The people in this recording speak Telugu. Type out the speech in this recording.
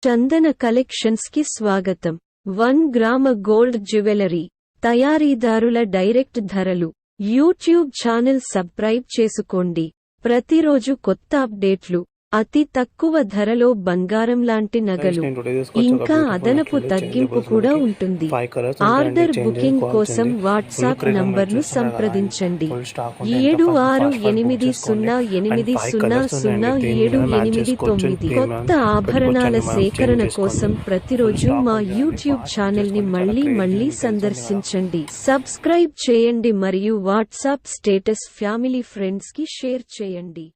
చందన కలెక్షన్స్ కి స్వాగతం. 1 గ్రామ గోల్డ్ జ్యువెలరీ తయారీదారుల డైరెక్ట్ ధరలు. యూట్యూబ్ ఛానల్ సబ్స్క్రైబ్ చేసుకోండి. ప్రతిరోజు కొత్త అప్డేట్లు, అతి తక్కువ ధరలో బంగారం లాంటి నగలు, ఇంకా అదనపు తగ్గింపు కూడా ఉంటుంది. ఆర్డర్ బుకింగ్ కోసం వాట్సాప్ నంబర్ను సంప్రదించండి 7680800789. కొత్త ఆభరణాల సేకరణ కోసం ప్రతిరోజు మా యూట్యూబ్ ఛానల్ ని మళ్ళీ సందర్శించండి. సబ్స్క్రైబ్ చేయండి మరియు వాట్సాప్ స్టేటస్ ఫ్యామిలీ ఫ్రెండ్స్ కి షేర్ చేయండి.